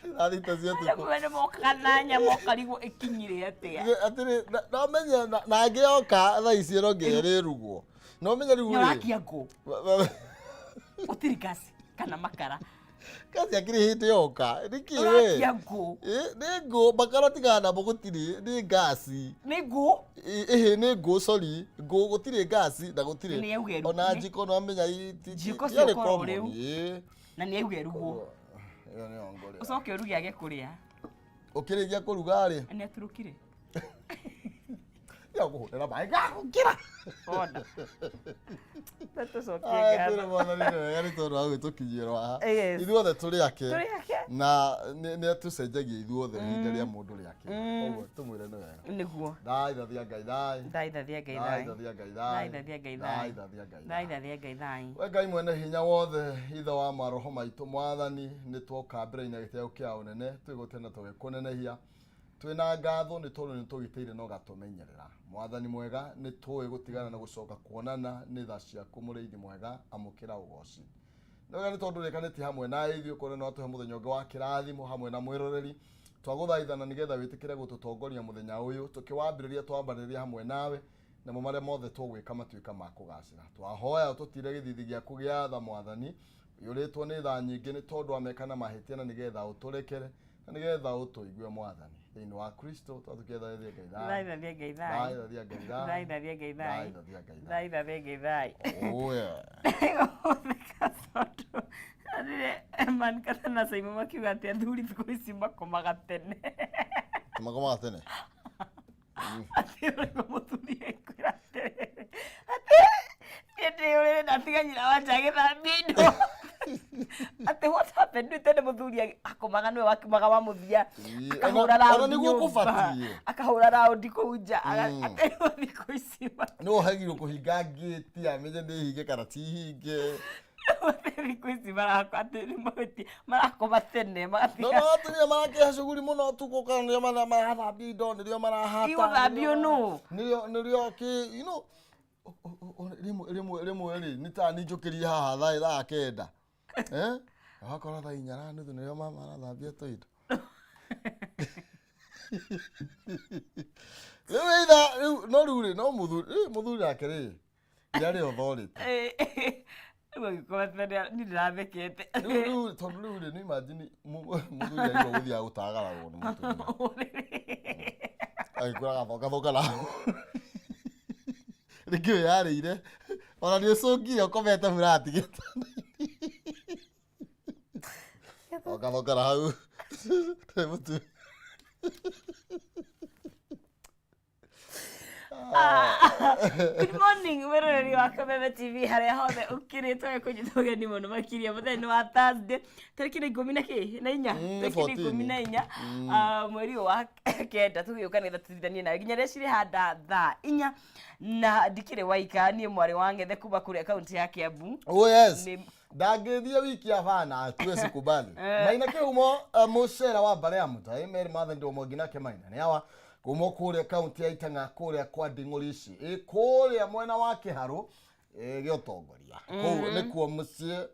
Thita cia tuko. Kwene mokananya mokarigo ikinyire atia. Atire no menya na ngioka tha ici no ngererugwo. No menya riu ri. Nyorakia ngo. Utiri gasi kana makara. Kasi akiri hiti yoka. Niki we. Nyorakia ngo. Ni ngo makara tigana bogutiri ni gasi. Ni ngo. Ni ngo sorry. Ngo gutiri gasi na gutiri. Ona jiko no menya jiko cio koro riu. Na ni augerugwo. Iyo ni ongore. Ucoke urugi age kuria. Ukirigia kuruga ri. Ni aturukire. Ya kuhotera mai gakira. Ona. Tato sokie gaga. Turi mwana ni yari tondu wa gwitukiyirwa ha. Ithuothe turi ake. Turi ake. Na ni atucenjagia ithuothe hinda ria mundu ri ake. Koguo tumwire ni wega. Niguo. Dai thathia Ngai dai. Dai thathia Ngai dai. Dai thathia Ngai dai. Dai thathia Ngai dai. Dai thathia Ngai dai. We Ngai mwene hinya wothe ithe wa maroho maitu mwathani ni twoka mbere-ini giteo kia unene twigutena tugikunenehia twina ngatho ni tondu ni tugiteire no gatumenyerera mwathani mwega ni tuwe gutigana na gucoka kuonana ni tha ciaku muriithi mwega amukira ugoci noga ni tondu rekaniti hamwe na ithio kore no atuhe muthenya ungi wa kirathimo hamwe na mwiroreri twaguthaithana nigetha witikire gututongoria muthenya uyu tukiwambiriria twambariria hamwe nawe na mo maria mothe tugwika matuika ma kugacira twahoya tutire githithi giaku gia tha mwathani yuritwo ni tha nyingi ni tondu amekana mahitia na nigetha uturekere na nigetha utuigue mwathani thiini wa Kristo twatukietha thie Ngai thai thai Ngai thai thai thai thai thai Ngai thai thai thai Ngai thai oh yeah Adire man kata na saimu makiuga ati athuri thiku ici makomaga tene ati uri muthuri ekwira ati uri natiga nyina wanja githambindo ati what happened tene muthuri akomaga niwe wakimaga wa muthia akahura raundi niguo kubatie akahura raundi kuja ati thiku ici no hagirwo kuhinga ngiti amenye ni hinge kana ti hinge thiku ici marakoma tene no maturia marakiha cuguri muno tuguka nirio marathambia indo nirio marahata igothambio no nirio ki you know rimwe ri ni ta ni njukiria haha thaa kenda wakora thaa inya nuthu nirio marathambia toindo no ruri no muthuri ake ri yari authority Kwa tena nirathekete tondu riu ni imagine muthuri aigua guthia gutagaragwo ni muthuri agikura gathoka na rikio yarire ona ni ucungia ukomete muratigita gathoka na hau mutu Good morning, weroreri wa Kameme TV haria hothe ukiritwe kunyitwa ni muno makiria muthenya wa Thursday tariki 14 tariki 14 mweri wa kenda tugiukanitha tuthithanie na nginya rĩciri handa thaa 4 na ndikire waika ni mwari wa ngethe kuba kuri account ya Kiambu. Oh yes. Ndangithie wiki ya bana tuwezi kubali. Maina kiumo mucera wa bare ya mutai meri mathe ndio mogina ke maina. Ni hawa kumo kure kaunti ya Itanga kure kwa Ding'orici kure mwena wa Kiharu giotongoria ko ni kuo mucie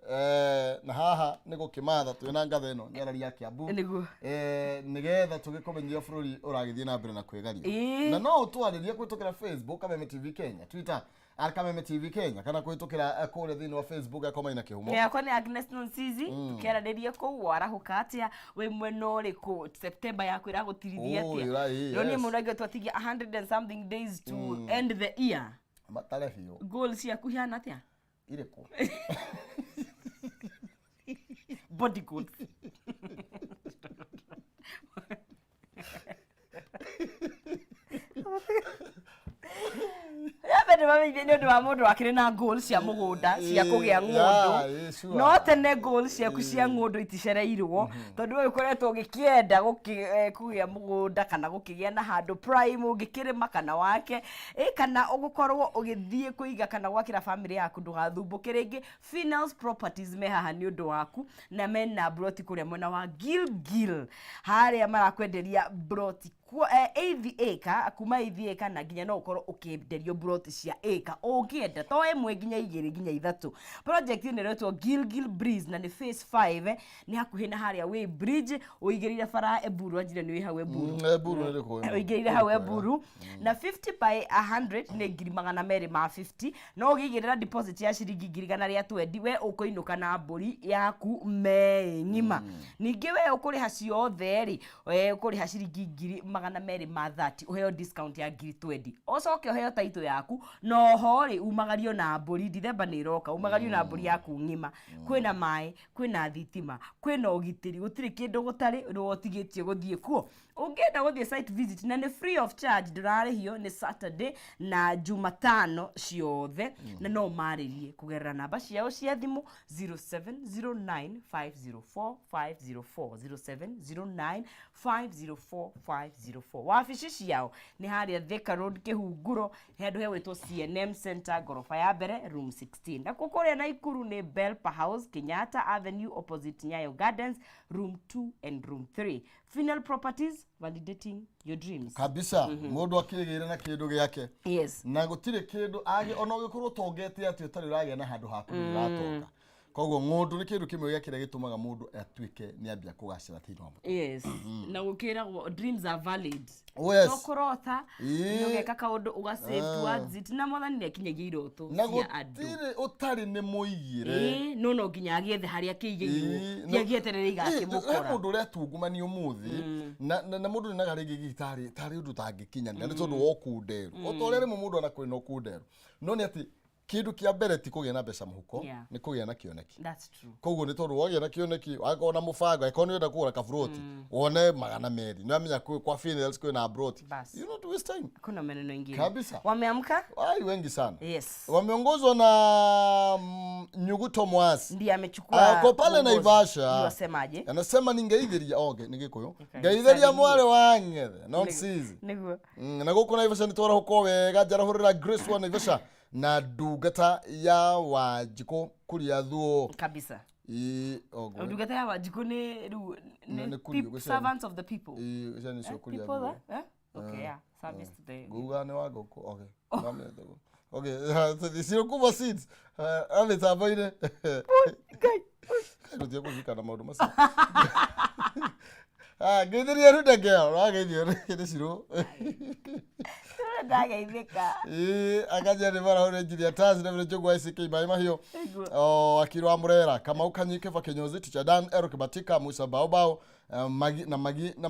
na haha ni gukimatha twina ngathe no ni arari ya Kiambu nigetha tugikomenyia bururi uragithie na mbere na kwigaria na no utwaririe kwitukira Facebook Kameme TV Kenya Twitter Kameme TV Kenya kana kwitukira kure thini wa Facebook akoma ina kihumo kwa ni Agnes Nonsizi tukiararirie ko warahuka atia we mweno riku September yaku iragutirithia atia no ni mundu twatigia 100 and something days to end the year matale hiyo goals yaku hiana atia ireko body goals Yabe mami ndio ndo amundu akire na goals cia mugunda cia kugia ngundu no tene goals cia kucia ngundu iticereirwo tondu we ukoretwo gikienda kugia mugunda kana gukigia na handu prime ungikirima kana wake kana ugukorwo ugithie kuiga kana gwakira family yaku ndugathumbukire ingi Finals Properties me haha ni undu waku na mena broti kuria mwena wa Gilgil haria marakwenderia broti eighth acre kuma eighth acre na nginya no ukorwo ukienderio broti cia acre ungienda to emwe nginya 2 nginya 3 project ni retwo Gilgil Breeze na ni phase 5 ni hakuhi na haria we bridge uigirire bara Eburu ajire ni hawe Eburu Eburu ni ko uigirire hawe Eburu na 50 by 100 ni ngiri magana meri ma 50 no ugigirira deposit ya shiringi ngiri gana ria 20 we ukoinuka na mburi yaku me ngima ningi we ukuriha ciothe ri ukuriha shiringi ngiri magana meri ma 30 uheo discount ya ngiri 20 ucoke uheo taito yaku no hori umagario na mburi Dithemba ni roka umagario na mburi yaku ngima kwina mai kwina thitima kwina ugitiri gutiri kindu gutari no otigitie guthie kuo ungenda guthie site visit na ni free of charge ndurarihio ni Saturday na Jumatano ciothe na no maririe kugerera namba ciao cia thimu 0709504504 0709504504 wabici ciao ni haria Thika Road Kihunguro hendu hewitwo CNM Center gorofa ya mbere room 16 na kukuria Naikuru ni Belpa House Kenyatta Avenue opposite Nyayo Gardens room 2 and room 3 Final Properties validating your dreams kabisa mundu akigire na kindu giake yes na gutire kindu age ona gikorwo tongete ati utari uragea na handu haku uratonga koguo mundu ni kindu kimwe gia kire gitumaga mundu atuike ni ambia kugacira thino yes na gukiragwo dreams are valid yes no kurota no geka kaundu uga save towards it na mothani ne kinyagia iroto cia andu na gutire utari ni muigire no nginya giethe haria kiigirwo giagieterere igakimukora mundu ria tungumani umuthi na mundu ni nagarigi gitari tari undu tangikinya ni tondu wokunderu utorere mundu ana kwina okunderu no ni ati kindu kia mbere ti kugia na mbeca muhuko ni kugia na kioneki that's true koguo ni tondu wagia na kioneki wakona mubango ikoni wenda kugura kabroti wone magana meri ni amenya kwa funerals kwina abroti you know to waste time kuna maneno mengine kabisa wameamka wengi sana yes wameongozwa na Nyuguto Mwasi ndiye amechukua kwa pale Naivasha wasemaje anasema ningeithiria ngikuyo ngeithiria mwale wange nonsense niguo na guko Naivasha nitwara huko wega jarahurira Grace wa Naivasha na ndungata ya Wanjiko kuria thuo kabisa ogo ndungata ya Wanjiko ni servants of the people yani sio kuria thuo okay yeah service to the guga ni wagoko okay sio kuva seeds ale tabaine ndio kufika na maundu masa githiria ruda girl agithio ciro ndageithika akaja ni mara hore njiria tazi na vile jogo ICK bai mahio Akirua Murera kama ukanyike fa Kenyozi Ticha Dan Ero Kibatika Musa Baobao magi ti magi na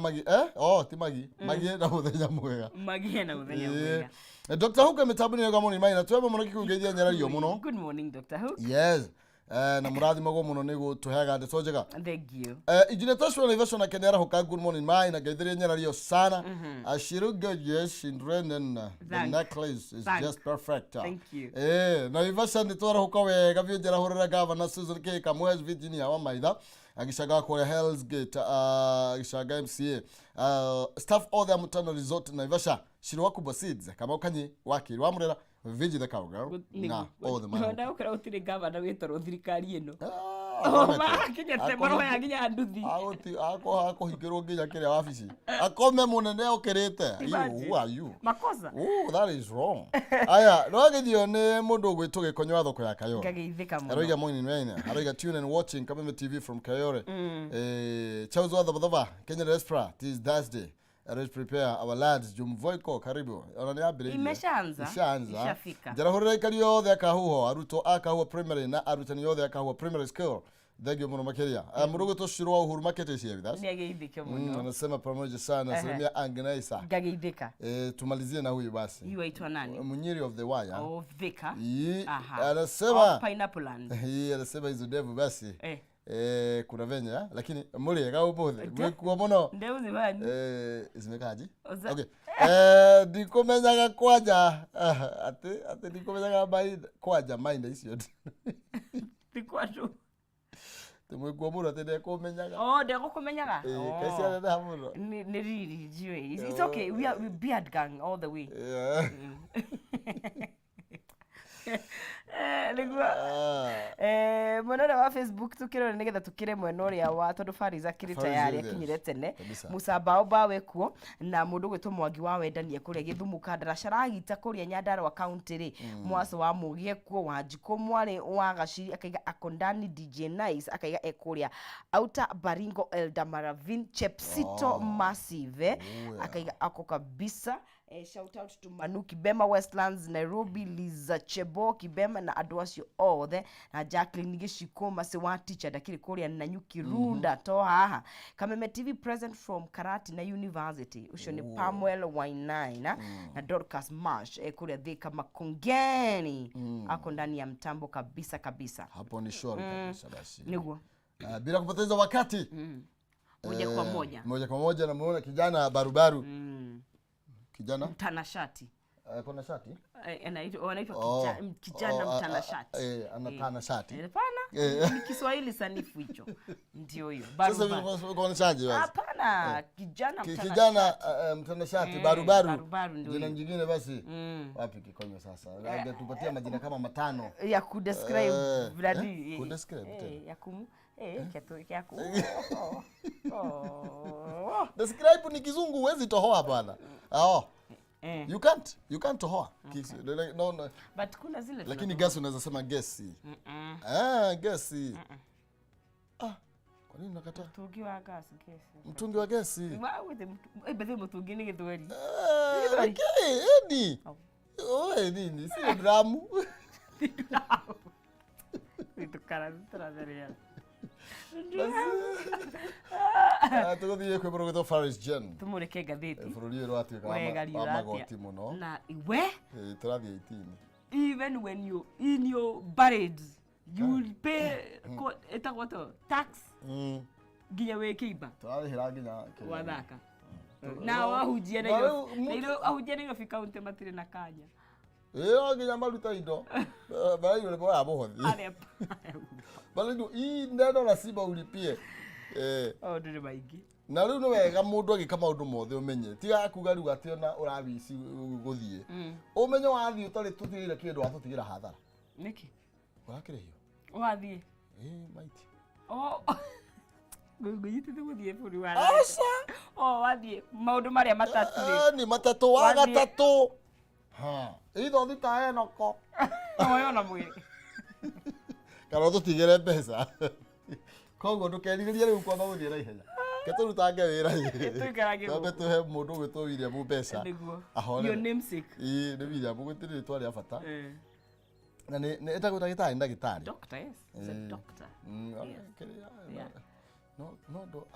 muthenya mwega Dr. Hook mitabuni ya gamoni mai na twebe muno kikugeithia nyarario muno good morning Dr. Hook yes na murathi mago muno nigo tuheaga ndeto njega thank you ijine tashwa na ivasho na kenera hoka good morning mai na geithia nyarario sana ashiruga yes Shindren and the necklace is just perfect thank you na ivasho nditwara hoka wega vyonjera horera governor Susan K Kamwezi Virginia wa maitha agishaga kwa Hell's Gate agishaga MCA staff all the Mutano Resort na ivasha shirwa kubwa seeds kama ukanyi Wakirua Murera Vigi the cowgirl na all the man nda ukira utire governor witoro thirikari eno kinya temaro ya ginya anduthi ako hikero ginya kire wabici akome munene ukirite who are you makosa that is wrong aya no githio ni mundu gwituge konywa thoko ya Kayore ngagithika muno aroiga morning rain aroiga tune and watching Kameme TV from Kayore chauzo the Kenya Restaurant this Thursday. Let's prepare our lads Jumvoiko karibu onaniambire imeshaanza ishafika jarahurira ikari yothe akahuho aruto akahuho primary na arutani yothe akahuho primary school thegio muno makeria murugo toshirwa Uhuru Market is here with us niageithike muno anasema pamoja sana salimia Agnaisa ngageithika tumalizie na huyu basi hiyo aitwa nani Munyiri of the Wire of Thika anasema Pineapple Land anasema hizo devu basi kuna venye lakini muriega umuthi mwikuo muno ndeu zibani zimekaji okay ndikumenyaga kwanja ati ndikumenyaga mind kwanja mind icio tikwatu tumwikuo muno ati ndekumenyaga ndego kumenyaga kaisi ana muno ni really jiwe it's okay we beard gang all the way Nĩguo mwena wa Facebook tukirore nigetha tukire mwena uria wa tondu Fariza kirita yari akinyire tene Musamba bawe kuo na mundu gwitwo Mwangi wa wendania kuria Githumu Kandarasha ragita kuria Nyandarua county ri Mwaso wa Mugie kuo Wanjiko Mwari wa Gaciri akaiga Akondani DJ Nice akaiga ekuria Auta Baringo Elda Maravin Chepsito Massive akaiga ako kabisa. Shout out to Manu Kibema Westlands Nairobi Liza Chebo Kibema na adwasio othe na Jacqueline Gishikoma se wa teacher dakiri kuria na Njuki Runda to haha Kameme TV present from Karati na University ucio ni Pamuel Wainaina na Dorcas Marsh kuria Thika Makongeni ako ndani ya mtambo kabisa hapo ni short kabisa basi niguo bila kupoteza wakati moja kwa moja namuona kijana barubaru kijana mtanashati kuna shati anaitwa kijana mtanashati anatana shati hapana ni Kiswahili sanifu hicho ndio hiyo barubaru sasa kuna shaji basi hapana kijana mtanashati barubaru jina jingine basi wapi kikonyo sasa tupatie majina kama matano ya kudescribe bradi kudescribe ya kumu kiatu describe ni kizungu huwezi tohoa bwana you can't tohoa no but kuna zile lakini gas unaweza sema gesi kwa nini unakataa mtungi wa gesi bedhe mtungi ni githweri nini si dramu nitukara turatheria tugothie kwe bro Faris Jen tumureke gatheti bururi ro atuika magoti muno na iwe turathie 18 even when you in your buried you will pay tax ginya we kiba turahira ginya wathaka na wahujia na hiyo ahujia na fika unte matire na kanya ginya maruta indo bali yule boya bohothi bali ndio ndeno na simba ulipie ndire baingi na riu no wega mundu agika maundu mothe umenye tiga kuga riu ati ona urabici guthie umenye wathie utari tuthire kindu atutigira hathara niki urakire hiyo wathie maiti guyite guthie buri wa asa wathie maundu maria matatu ni matatu wa gatatu itho thita enoko ona mwiri kana tutigire mbeca koguo ndukeriria riu kwa maguthie na ihenya keturutange wira twambe tuhe mundu gwitwo William mbeca your namesake ni William gwitire twari abata na ni etagwo ndagitari doctor yes is a doctor no do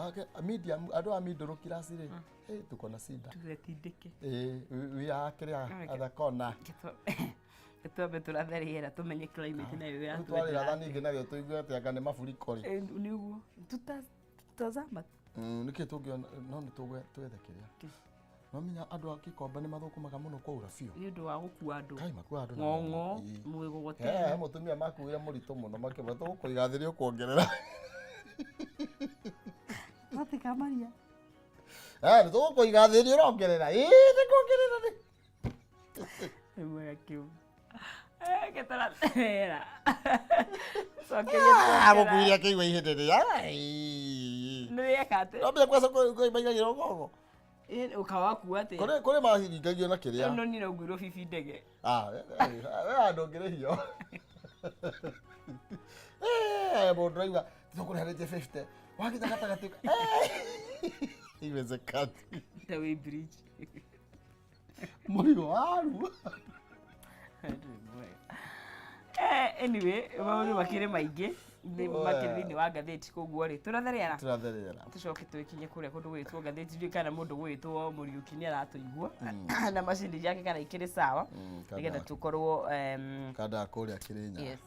media ado amido kirasire tukona sida tugetindike we akria athakona Tuambe turatheriera tumenye climate nayo ya twari rathani ingi nayo tuigue ati anga ni mafuriko ri niguo tutazama niki tungiona no ni twethekeria no minya andu akikomba ni mathukumaga muno kwa urafio ni ndu wa gukua andu kai makua andu ngongo mwigogotera mutumia makuire murito muno makibra tukuigathirio kuongerera ati kamaria ni tukuigathirio rongerera ni kuongerera ni mwega kiu que turathera gukuiria kiigua ihindiri ni yakate no kwasa kuimagira gogo ukawaku ate kore mahingagio na kiria no ni no ngwiro fifi ndege ndongere hiyo driver tukurehereje 50 wakita gatagati iwezekani tawi bridge murigo waru anyway maundu makire maingi makiri-ini wa ngatheti koguo ri turatheriera tucoke twikinye kuria kundu gwitwo ngatheti ndi kana mundu gwitwo Muriuki ni aratuigua na macini yake kana ikiri sawa nigetha tukorwo kada kuria Kirinya yes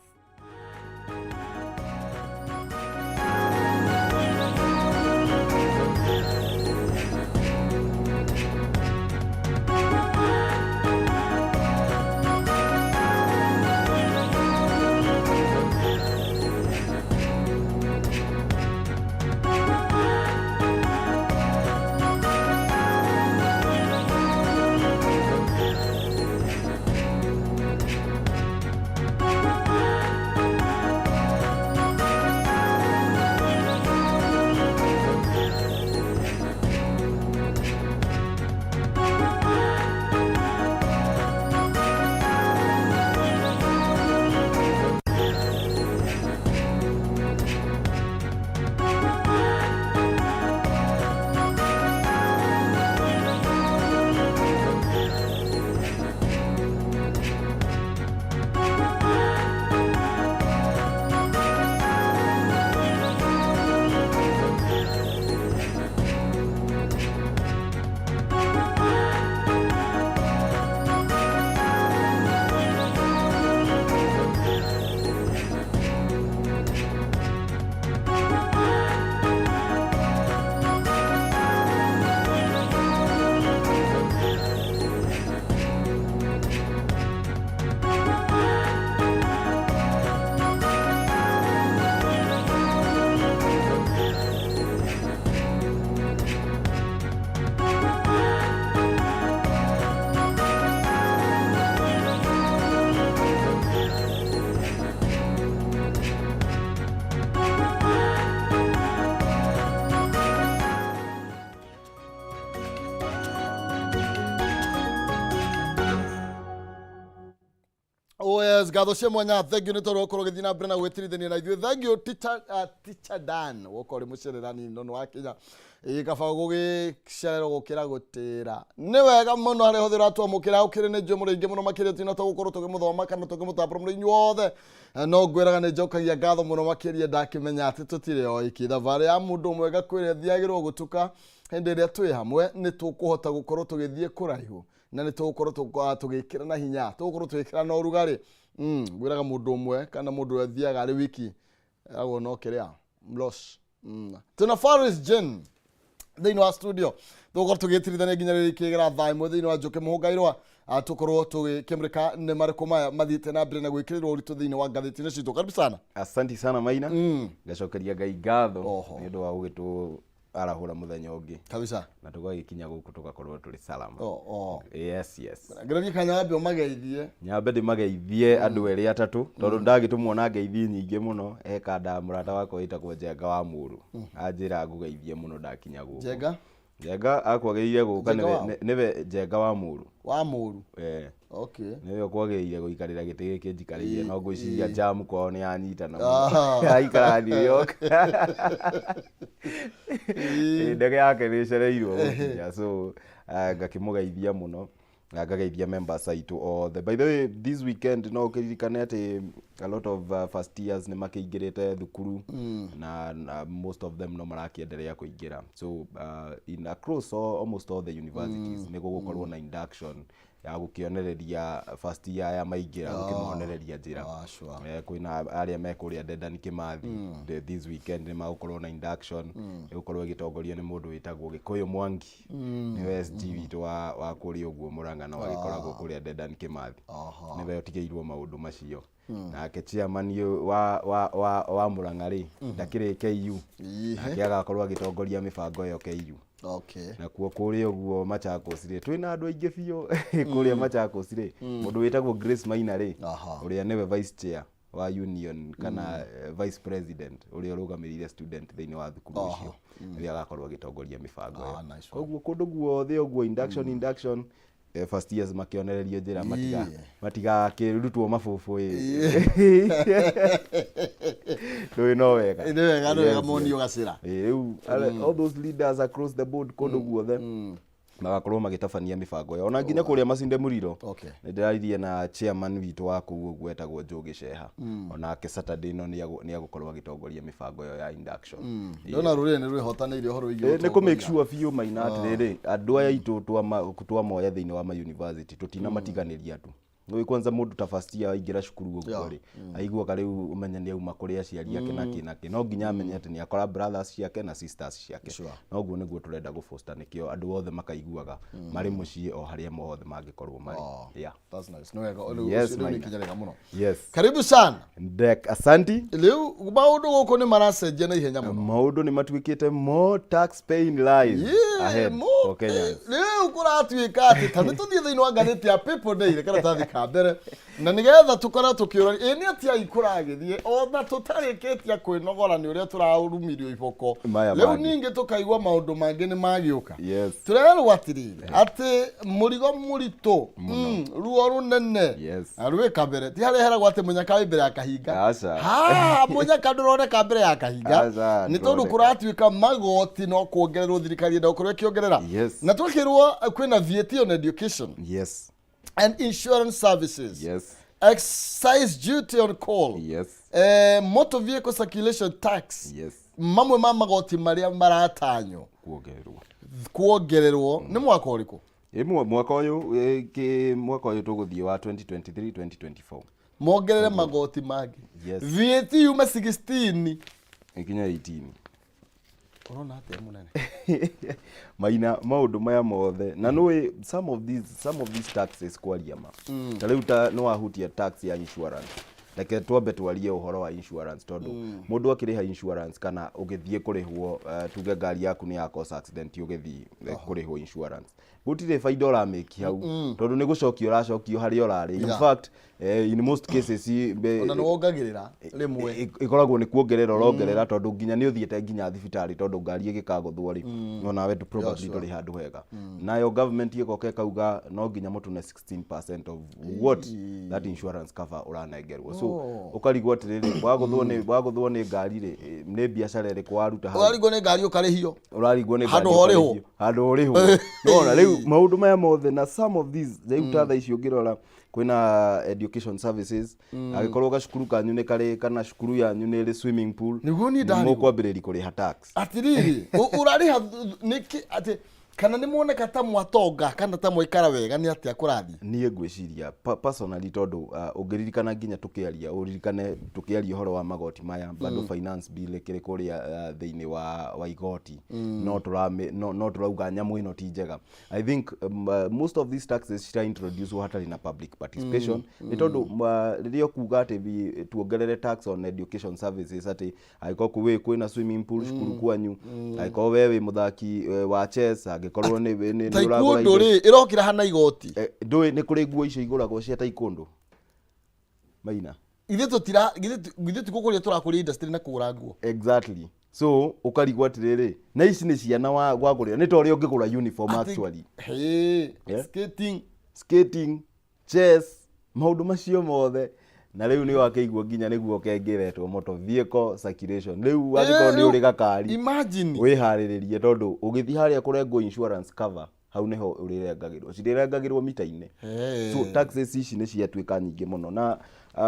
Oh yes, gatho cia mwanya thank you ni toro korwo githina mbere na gwetirithania na ithuĩ. Thank you teacher Dan wokore mucererani nono wa Kenya ikaba gugicererwo gukira gutira ni wega muno hari huthira twamukira ukire ni njo muringi muno makire tina to gukorwo tugimuthoma kana tugimutambura murinyi wothe no ngwiraga ni njokagia gatho muno makiria ndakimenya ati tutire o iki thabarĩ ya mundu mwega kwire thiagirwo gutuka hindi iria twi hamwe ni tukuhota gukorwo tugithie kuraihu na ni tugukorwo tugikira na hinya tugukorwo tugikira na urugari ngwiraga mundu umwe kana mundu ethiaga ari wiki agwo no kiria mlos tuna Faris Jen thĩinĩ wa studio tugukorwo tugitirithania nginya rĩrĩ Rikiratha imwe thĩinĩ wa Njuki Muhunga Irua tukorwo tugikimrika nĩ marĩkũ maya mathiĩte na mbere na gwĩkĩrĩrwo ũritũ thĩinĩ wa ngathĩti-inĩ citũ. Karibu sana. Asante sana Maina. Ngacokeria Ngai ngatho nĩ ũndũ wa gũgĩtũ arahura muthenya ũngĩ kabisa na tũgagĩkinya gũkũ tũgakorwo tũrĩ salama. Yes. Ngereria kanyambe ũmageithie. Nyambe ndĩmageithie andũ erĩ atatũ tondũ ndagĩtũmwo na ngeithi nyingĩ mũno ekanda mũrata wakwa wĩtagwo Njenga wa Mũru anjĩra ngũgeithie mũno ndakinya gũkũ. Njenga akwagĩrĩire gũka nĩwe Njenga wa Mũru. Wa Mũru. Okay. Nĩwe kwagĩrĩire gũikarĩra gĩtĩ gĩkĩ njikarĩire no ngwĩciria jam kwao nĩ yanyitana aikara New York. Ndege yake nĩ cereirwo gũkinya so ngakĩmũgeithia mũno na ngageithia members aitũ othe. By the way this weekend no kĩririkane atĩ a lot of first years nĩ makĩingĩrĩte thukuru na most of them no marakĩenderea kũingĩra so in across almost all the universities nĩ gũgũkorwo na induction ya gũkĩonereria first year ya maingĩra gũkĩmonereria njĩra kwĩna arĩa mekũrĩa Dedan Kimathi this weekend nĩ magũkorwo na induction ĩgũkorwo ĩgĩtongorio nĩ mũndũ wĩtagwo Gĩkũyũ Mwangi nĩwe SG witũ wa kũrĩa ũguo Mũrang'a no agĩkoragwo kũrĩa Dedan Kimathi nĩwe ũtigĩirwo maũndũ macio nake chairman wa Mũrang'a rĩ ndakĩrĩ KU nake agakorwo agĩtongoria mĩbango ĩyo KU. Okay. Na kuo kũrĩa ũguo Machakos rĩ twĩna andũ aingĩ biũ kũrĩa Machakos rĩ mũndũ wĩtagwo Grace Maina rĩ ũrĩa nĩwe vice chair wa union kana vice president ũrĩa ũrũgamĩrĩire student thĩinĩ wa thukuru ũcio ũrĩa agakorwo agĩtongoria mĩbango ĩyo. Koguo kũndũ guothe ũguo induction first years makĩonererio njĩra matigakĩrutwo mabũbũ ndũĩ no wega nĩ wega monio gacĩra all those leaders across the board kũndũ guothe magakorwo magĩtabania mĩbango yao ona nginya kũrĩa Masinde Muriro nĩ ndĩraririe na chairman witũ wa kũu ũguo etagwo Njuki Sheha onake Saturday no nĩ agũkorwo agĩtongoria mĩbango ĩyo ya induction. Ndona rũrĩrĩ nĩ rwĩhotanĩire ũhoro wĩgiĩ nĩ kũ make sure biũ Maina atĩrĩrĩ andũ aya aitũ twamoya thĩinĩ wa ma university tũtinamatiganĩria tu nĩ kwanza mũndũ ta first year aingĩra cukuru ũguo rĩ aiguaga rĩu umenya nĩ auma kũrĩ aciari ake nake no nginya amenye atĩ nĩ akora brothers ciake na sisters ciake no guo nĩguo tũrenda gũfoster nĩkĩo andũ othe makaiguaga marĩ mũciĩ o harĩa mothe mangĩkorwo marĩ. That's nice. No yes karibu sana Ndek asanti. Rĩu maũndũ gũkũ nĩ maracenjia na ihenya mũno maũndũ nĩ matuĩkĩte more tax paying lives ahead for Kenyans. Rĩu kũratuĩka atĩ ta nĩ tũthiĩ thĩinĩ wa ngathĩti ya People Day karatathi ka mbere na nĩgetha tũkorwo tũkĩũrania nĩ atĩa ikũragĩthiĩ ona tũtarĩkĩtie kwĩnogora nĩ ũrĩa tũrarumirio iboko rĩu ningĩ tũkaigua maũndũ mangĩ nĩ magĩũka tũrerwo atĩrĩrĩ atĩ mũrigo mũritũ ruo rũnene rwĩka mbere ti hareheragwo atĩ mũnyaka wĩ mbere ya kahinga mũnyaka ndũroneka mbere ya kahinga nĩ tondũ kũratuĩka magoti no kuongererwo thirikari enda gũkorwo ĩkĩongerera na twakĩrwo kwĩna VAT on education and insurance services, excise duty on coal, motor vehicle circulation tax, mamwe ma magoti maria maratanyo kuongererwo nĩ mwaka ũrĩkũ? Mwaka ũyũ tũgũthiĩ wa 2023-2024 mongerere magoti mangĩ VAT yume 16 ikinya 18 Corona atĩ munene Maina maũndũ maya mothe na nĩ some of these taxes kwaria ma ta rĩu ta no ahutia tax ya insurance reke twambe twarie uhoro wa insurance tondu mundu akiriha insurance kana ugithie kurihwo tuge ngari yaku ni yakosa accident ugithie kurihwo insurance gutire faida ora make hau tondu ni gucokio uracokio hari orari in fact in most cases ona no wongagirira rimwe ikoragwo ni kuongerera urongerera tondu nginya ni uthiete nginya thibitari tondu ngari igikagothwo ri ona we probably nduri handu hega nayo government ikoke kauga no nginya mutune 16% of what that insurance cover uranengerwo so ukarigwo atiriri wagothwo ni ngari ri ni biacara iri kwaruta hau urarigwo ni ngari ukarihio urarigwo ni ngari handu urihwo no riu maundu maya mothe na some of these riu tatha icio ngirora kwina education services agikorwo gacukuru kanyu ni kari kana cukuru yanyu ni ri swimming pool niguo ni ndari mukwambiriria kuriha tax atiriri urariha niki ati kana ni muoneka ta mwatonga kana ta mwaikara wega ni atia kurathi niĩ ngwiciria personally tondu ungiririkana nginya tukiaria horo wa magoti maya bado finance bill kiri kuria thiini wa igoti no turauga nyamu ino ti njega I think most of these taxes should introduce hatari na public participation ni tondu riria kuga ati tuongerere tax on education services ati aiko kuwe kwina swimming pool cukuru kwanyu aiko wewe muthaki wa chess agikorwo ni uragura ri irokira hana igoti ndui ni kuri nguo icio iguragwo cia taekwondo maina ithe tutira ithe tukukuria turakuri industry na kugura nguo exactly so ukarigwa atiriri na ici ni ciana wagurira ni tori ungigura uniform actually skating chess maundu macio mothe na riu ni wakeigwo nginya niguo kengeretwo motor vehicle circulation riu wathiko ni uri gakari imagine wihariririe tondu ugithi haria kurengwo insurance cover hau niho urirengagirwo cirirengagirwo mita-ini so taxes ici ni ciatuika nyingi muno na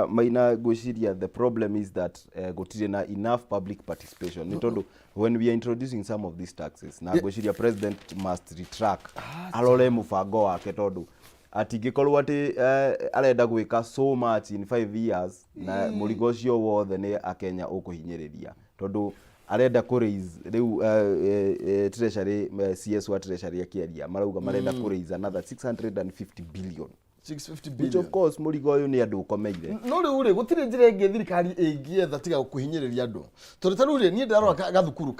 maina gwiciria the problem is that gutire na enough public participation ni tondu when we are introducing some of these taxes na gwiciria president must retract alore mubango wake tondu atingikorwo ati arenda gwika so much in 5 years na murigo cio wothe ni akenya ukuhinyiriria tondu arenda ku raise riu treasury CS wa treasury akiaria marauga marenda ku raise another 650 billion which of course murigo uyu ni andu ukomeire no riu ri gutire njira ingi thirikari ingietha tiga kuhinyiriria andu tondu taru ri ni ndarora gathukuru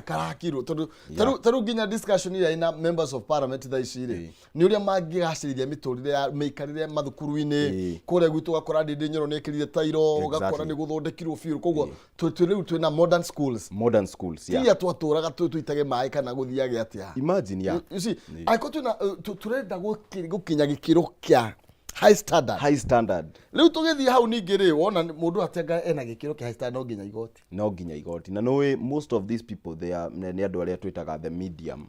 karakirwo tondu taru nginya discussion ira ina members of parliament tha ici ri ni uria mangigacirithia miturire ya meikarire mathukuru-ini kuria gwitu gakora ndindi nyoro nekirire tairo gakora ni guthondekirwo biu koguo riu twina modern schools ya twaturaga tuitage mai kana guthiage atia imagine ya aiko turenda gukinya gikiro kia high standard riu tugithie hau ningi ri wona mundu atenga ena gikiro kia high standard no nginya igoti na no most of these people they are ni andu aria twitaga the medium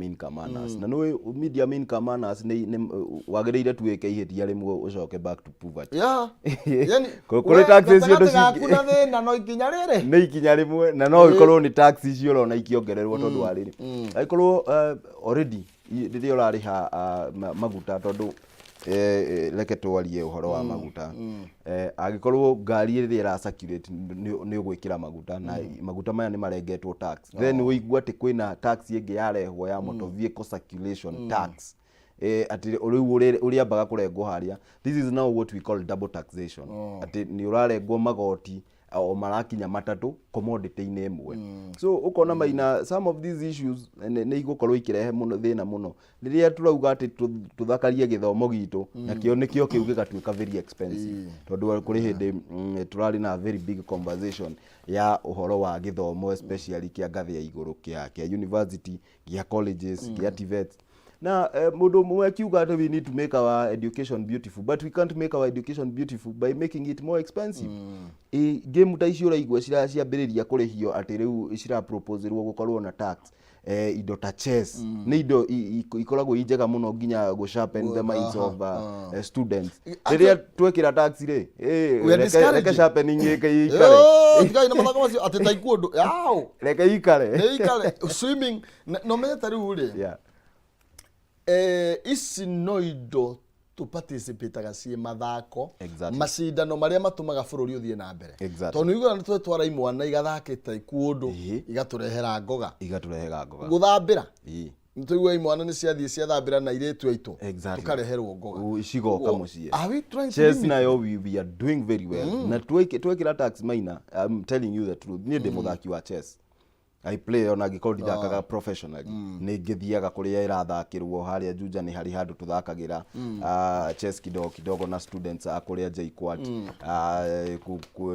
income earners na no medium income earners ni wagereire tuweke ihitia rimwe ucoke back to poverty yani kuri taxes cio kuna thina no ikinya riri ni ikinya rimwe na no ikorwo ni taxes cio rona ikiongererwo tondu wa riri ikorwo already riria urariha maguta tondu leke twarie uhoro wa maguta agikorwo ngari iri ra circulate ni ugwikira maguta na maguta maya ni marengetwo tax then uigua ati kwina tax ingi yarehwo ya motor vehicle circulation tax ati riu uri ambaga kurengwo haria this is now what we call double taxation ati ni urarengwo magoti o marakinya matatu commodity-ini imwe so ukona maina some of these issues ni igukorwo ikirehe muno thina muno riria turauga ati tuthakarie githomo gitu na kio nikio kiu gigatuika very expensive tondu kuri hindi turari na very big conversation ya uhoro wa githomo especially kia ngathi ya iguru kia university kia colleges kia TVET na mundu mwe kiuga ati we need to make our education beautiful but we can't make our education beautiful by making it more expensive game ta icio raigwa ciambiriria kurihio ati riu icira proposerwo gukorwo na tax indo ta chess ni indo ikoragwo injega muno nginya go sharpen the minds of students riria twekira tax ri reke sharpening ikare tigai na mathako macio ati taekwondo yao reke ikare swimming no me taru ri isi no indo tu participate gacie mathako macindano maria matumaga bururi uthie na mbere tondu igora nitwe twara imwana igathakita ikuundu igaturehera ngoga igaturehera ngoga guthambira Ntuigua imwana ni ciathie ciathambira na iretu aitu. Exactly. Tukareherwo ngoga. Cigoka muciĩ. Are we trying to Chess nayo we are doing very well. Na twekira tax minor, I'm telling you the truth. Ni ndi muthaki wa chess. I play on agikodi thakaga professionally. Ni ngithiaga kuria irathakirwo haria Juja ni hari handu tuthakagira chess kidogo na students akuria JKUAT.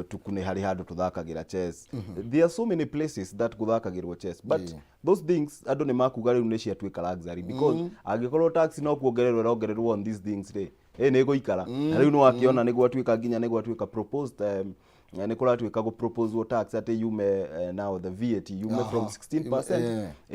Tukune hari handu tuthakagira chess. There are so many places that kuthakagirwo chess, but those things andu ni makuga riu ni cia twika luxury because agikorwo tax no kuongererwo on these things ni guikara na riu no akiona ni gwatuika nginya ni gwatuika proposed ni kũratuĩka gũ propose tax ati yume now the VAT yume from 16%